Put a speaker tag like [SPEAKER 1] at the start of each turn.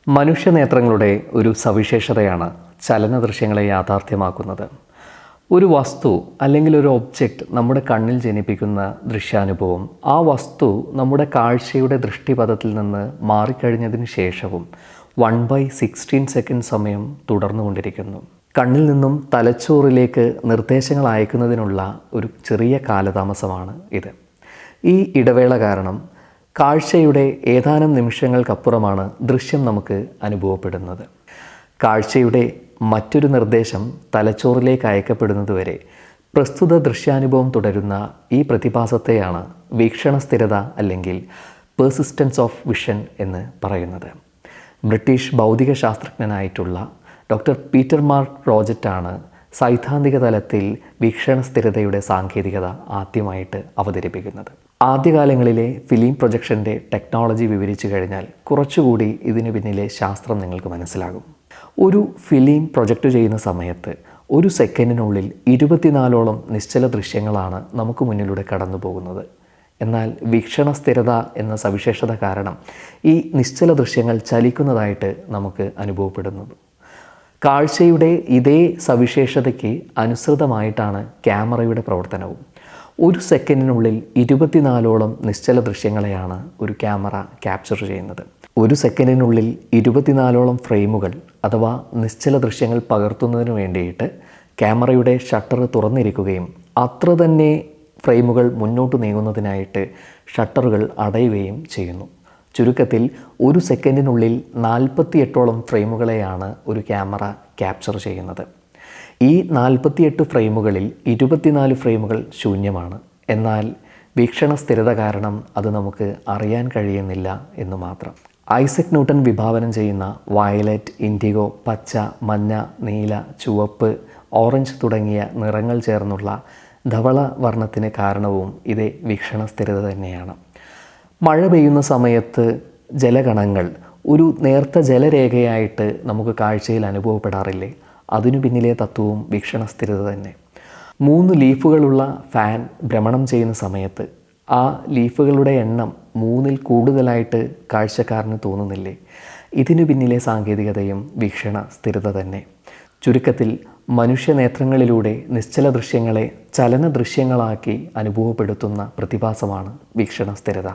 [SPEAKER 1] മനുഷ്യനേത്രങ്ങളുടെ ഒരു സവിശേഷതയാണ് ചലന ദൃശ്യങ്ങളെ യാഥാർത്ഥ്യമാക്കുന്നത്. ഒരു വസ്തു അല്ലെങ്കിൽ ഒരു ഒബ്ജക്റ്റ് നമ്മുടെ കണ്ണിൽ ജനിപ്പിക്കുന്ന ദൃശ്യാനുഭവം ആ വസ്തു നമ്മുടെ കാഴ്ചയുടെ ദൃഷ്ടിപഥത്തിൽ നിന്ന് മാറിക്കഴിഞ്ഞതിന് ശേഷവും 1/16 സെക്കൻഡ് സമയം തുടർന്നുകൊണ്ടിരിക്കുന്നു. കണ്ണിൽ നിന്നും തലച്ചോറിലേക്ക് നിർദ്ദേശങ്ങൾ അയക്കുന്നതിനുള്ള ഒരു ചെറിയ കാലതാമസമാണ് ഇത്. ഈ ഇടവേള കാരണം കാഴ്ചയുടെ ഏതാനും നിമിഷങ്ങൾക്കപ്പുറമാണ് ദൃശ്യം നമുക്ക് അനുഭവപ്പെടുന്നത്. കാഴ്ചയുടെ മറ്റൊരു നിർദ്ദേശം തലച്ചോറിലേക്ക് അയക്കപ്പെടുന്നതുവരെ പ്രസ്തുത ദൃശ്യാനുഭവം തുടരുന്ന ഈ പ്രതിഭാസത്തെയാണ് വീക്ഷണ സ്ഥിരത അല്ലെങ്കിൽ പെർസിസ്റ്റൻസ് ഓഫ് വിഷൻ എന്ന് പറയുന്നത്. ബ്രിട്ടീഷ് ഭൗതിക ശാസ്ത്രജ്ഞനായിട്ടുള്ള ഡോക്ടർ പീറ്റർ മാർക്ക് റോജറ്റാണ് സൈദ്ധാന്തിക തലത്തിൽ വീക്ഷണ സ്ഥിരതയുടെ സാങ്കേതികത ആദ്യമായിട്ട് അവതരിപ്പിക്കുന്നത്. ആദ്യകാലങ്ങളിലെ ഫിലിം പ്രൊജക്ഷൻ്റെ ടെക്നോളജി വിവരിച്ചു കഴിഞ്ഞാൽ കുറച്ചുകൂടി ഇതിന് പിന്നിലെ ശാസ്ത്രം നിങ്ങൾക്ക് മനസ്സിലാകും. ഒരു ഫിലിം പ്രൊജക്റ്റ് ചെയ്യുന്ന സമയത്ത് ഒരു സെക്കൻഡിനുള്ളിൽ 24ഓളം നിശ്ചല ദൃശ്യങ്ങളാണ് നമുക്ക് മുന്നിലൂടെ കടന്നു പോകുന്നത്. എന്നാൽ വീക്ഷണ സ്ഥിരത എന്ന സവിശേഷത കാരണം ഈ നിശ്ചല ദൃശ്യങ്ങൾ ചലിക്കുന്നതായിട്ട് നമുക്ക് അനുഭവപ്പെടുന്നു. കാഴ്ചയുടെ ഇതേ സവിശേഷതയ്ക്ക് അനുസൃതമായിട്ടാണ് ക്യാമറയുടെ പ്രവർത്തനവും. ഒരു സെക്കൻഡിനുള്ളിൽ 24ഓളം നിശ്ചല ദൃശ്യങ്ങളെയാണ് ഒരു ക്യാമറ ക്യാപ്ചർ ചെയ്യുന്നത്. ഒരു സെക്കൻഡിനുള്ളിൽ 24ഓളം ഫ്രെയിമുകൾ അഥവാ നിശ്ചല ദൃശ്യങ്ങൾ പകർത്തുന്നതിന് വേണ്ടിയിട്ട് ക്യാമറയുടെ ഷട്ടർ തുറന്നിരിക്കുകയും അത്ര തന്നെ ഫ്രെയിമുകൾ മുന്നോട്ട് നീങ്ങുന്നതിനായിട്ട് ഷട്ടറുകൾ അടയുകയും ചെയ്യുന്നു. ചുരുക്കത്തിൽ ഒരു സെക്കൻഡിനുള്ളിൽ 48ഓളം ഫ്രെയിമുകളെയാണ് ഒരു ക്യാമറ ക്യാപ്ചർ ചെയ്യുന്നത്. ഈ 48 ഫ്രെയിമുകളിൽ 24 ഫ്രെയിമുകൾ ശൂന്യമാണ്. എന്നാൽ വീക്ഷണ സ്ഥിരത കാരണം അത് നമുക്ക് അറിയാൻ കഴിയുന്നില്ല എന്ന് മാത്രം. ഐസക് ന്യൂട്ടൺ വിഭാവനം ചെയ്യുന്ന വയലറ്റ്, ഇൻഡിഗോ, പച്ച, മഞ്ഞ, നീല, ചുവപ്പ്, ഓറഞ്ച് തുടങ്ങിയ നിറങ്ങൾ ചേർന്നുള്ള ധവള വർണ്ണത്തിന് കാരണവും ഇതേ വീക്ഷണ സ്ഥിരത തന്നെയാണ്. മഴ പെയ്യുന്ന സമയത്ത് ജലകണങ്ങൾ ഒരു നേർത്ത ജലരേഖയായിട്ട് നമുക്ക് കാഴ്ചയിൽ അനുഭവപ്പെടാറില്ലേ? അതിനു പിന്നിലെ തത്വവും വീക്ഷണ സ്ഥിരത തന്നെ. 3 ലീഫുകളുള്ള ഫാൻ ഭ്രമണം ചെയ്യുന്ന സമയത്ത് ആ ലീഫുകളുടെ എണ്ണം 3ൽ കൂടുതലായിട്ട് കാഴ്ചക്കാരന് തോന്നുന്നില്ലേ? ഇതിനു പിന്നിലെ സാങ്കേതികതയും വീക്ഷണ സ്ഥിരത തന്നെ. ചുരുക്കത്തിൽ മനുഷ്യനേത്രങ്ങളിലൂടെ നിശ്ചല ദൃശ്യങ്ങളെ ചലന ദൃശ്യങ്ങളാക്കി അനുഭവപ്പെടുത്തുന്ന പ്രതിഭാസമാണ് വീക്ഷണ സ്ഥിരത.